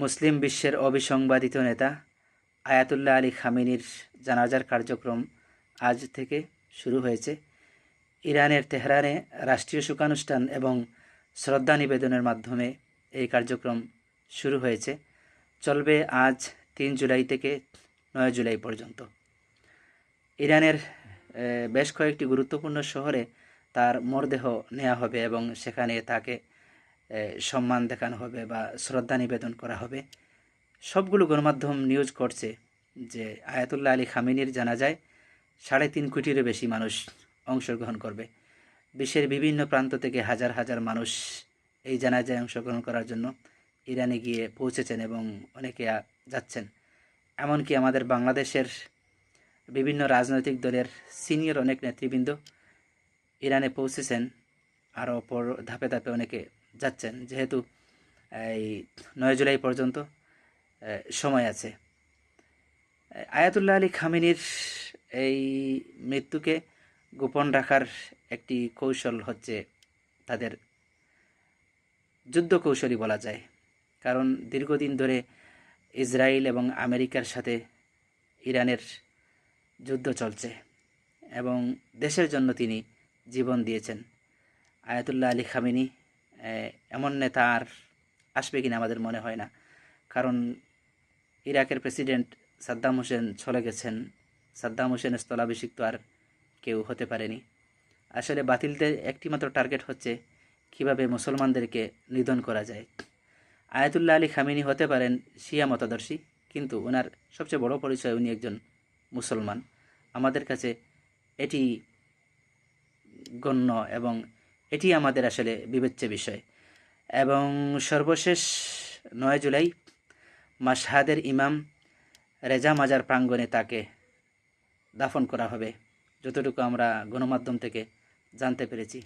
মুসলিম বিশ্বের অবিসংবাদিত নেতা Ayatollah Ali খামেনির জানাজার কার্যক্রম আজ থেকে শুরু হয়েছে। ইরানের তেহরানে রাষ্ট্রীয় শোকানুষ্ঠান এবং শ্রদ্ধা নিবেদনের মাধ্যমে এই কার্যক্রম শুরু হয়েছে। চলবে আজ 3 জুলাই থেকে 9 জুলাই পর্যন্ত। ইরানের বেশ কয়েকটি গুরুত্বপূর্ণ শহরে তার মরদেহ নেওয়া হবে এবং সেখানে তাকে সম্মান দেখানো হবে বা শ্রদ্ধা নিবেদন করা হবে। সবগুলো গণমাধ্যম নিউজ করছে যে আয়াতুল্লাহ আলী খামেনির জানাজায় 3.5 কোটিরও বেশি মানুষ অংশগ্রহণ করবে। বিশ্বের বিভিন্ন প্রান্ত থেকে হাজার হাজার মানুষ এই জানাজায় অংশগ্রহণ করার জন্য ইরানে গিয়ে পৌঁছেছেন এবং অনেকে যাচ্ছেন। এমনকি আমাদের বাংলাদেশের বিভিন্ন রাজনৈতিক দলের সিনিয়র অনেক নেতৃবৃন্দ ইরানে পৌঁছেছেন। আরও ধাপে ধাপে অনেকে যাচ্ছেন, যেহেতু এই 9 জুলাই পর্যন্ত সময় আছে। আয়াতুল্লাহ আলী খামেনির এই মৃত্যুকে গোপন রাখার একটি কৌশল হচ্ছে তাদের যুদ্ধ কৌশলই বলা যায়, কারণ দীর্ঘদিন ধরে ইসরায়েল এবং আমেরিকার সাথে ইরানের যুদ্ধ চলছে এবং দেশের জন্য তিনি জীবন দিয়েছেন। আয়াতুল্লাহ আলী খামেনি এমন নেতা আর আসবে কিনা আমাদের মনে হয় না, কারণ ইরাকের প্রেসিডেন্ট সাদ্দাম হোসেন চলে গেছেন। সাদ্দাম হোসেনের স্থলাভিষিক্ত আর কেউ হতে পারেনি। আসলে বাতিলদের একটিমাত্র টার্গেট হচ্ছে কিভাবে মুসলমানদেরকে নিধন করা যায়। আয়াতুল্লাহ আলী খামেনি হতে পারেন শিয়া মতাদর্শী, কিন্তু ওনার সবচেয়ে বড় পরিচয় উনি একজন মুসলমান। আমাদের কাছে এটি গণ্য এবং এটি আমাদের আসলে বিবেচ্য বিষয়। এবং সর্বশেষ 9 জুলাই মাশহাদের ইমাম রেজা মাজার প্রাঙ্গণে তাকে দাফন করা হবে, যতটুকু আমরা গণমাধ্যম থেকে জানতে পেরেছি।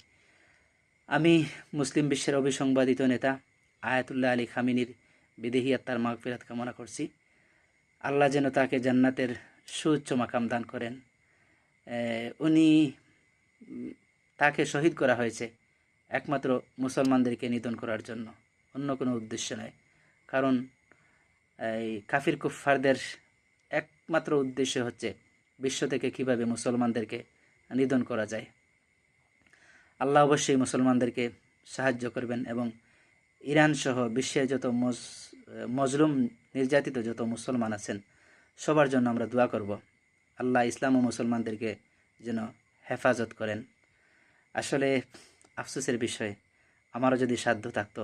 আমি মুসলিম বিশ্বের অবিসংবাদিত নেতা আয়াতুল্লাহ আলী খামেনির বিদেহী আত্মার মাগফিরাত কামনা করছি। আল্লাহ যেন তাকে জান্নাতের সুউচ্চ মাকাম দান করেন। তাকে শহীদ করা হয়েছে একমাত্র মুসলমানদেরকে নিধন করার জন্য, অন্য কোনো উদ্দেশ্য নয়। কারণ এই কাফির কুফফারদের একমাত্র উদ্দেশ্য হচ্ছে বিশ্ব থেকে কিভাবে মুসলমানদেরকে নিধন করা যায়। আল্লাহ অবশ্যই মুসলমানদেরকে সাহায্য করবেন এবং ইরান সহ বিশ্বের যত মজলুম নির্যাতিত যত মুসলমান আছেন সবার জন্য আমরা দোয়া করব। আল্লাহ ইসলাম ও মুসলমানদেরকে যেন হেফাজত করেন। আসলে আফসোসের বিষয়, আমারও যদি সাধ্য থাকতো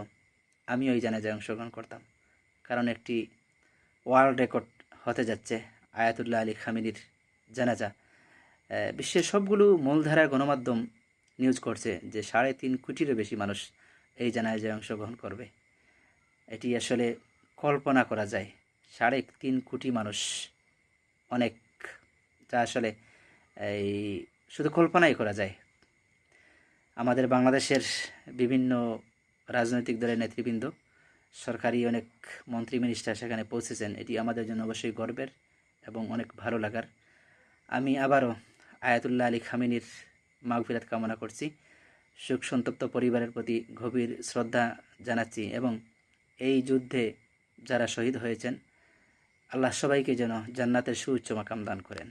আমি ওই জানাজায় অংশগ্রহণ করতাম, কারণ একটি ওয়ার্ল্ড রেকর্ড হতে যাচ্ছে আয়াতুল্লাহ আলী খামেনির জানাজা। বিশ্বের সবগুলো মূলধারার গণমাধ্যম নিউজ করছে যে 3.5 কোটিরও বেশি মানুষ এই জানাজায় অংশগ্রহণ করবে। এটি আসলে কল্পনা করা যায়। 3.5 কোটি মানুষ অনেক, যা আসলে এই শুধু কল্পনাই করা যায়। আমাদের বাংলাদেশের বিভিন্ন রাজনৈতিক দলের নেতৃবৃন্দ, সরকারি অনেক মন্ত্রী মিনিস্টার সেখানে পৌঁছেছেন। এটি আমাদের জন্য অবশ্যই গর্বের এবং অনেক ভালো লাগার। আমি আবারও আয়াতুল্লাহ আলী খামেনির মাগফিরাত কামনা করছি। শোক সন্তপ্ত পরিবারের প্রতি গভীর শ্রদ্ধা জানাচ্ছি এবং এই যুদ্ধে যারা শহীদ হয়েছেন আল্লাহ সবাইকে যেন জান্নাতের সুউচ্চ মাকাম দান করেন।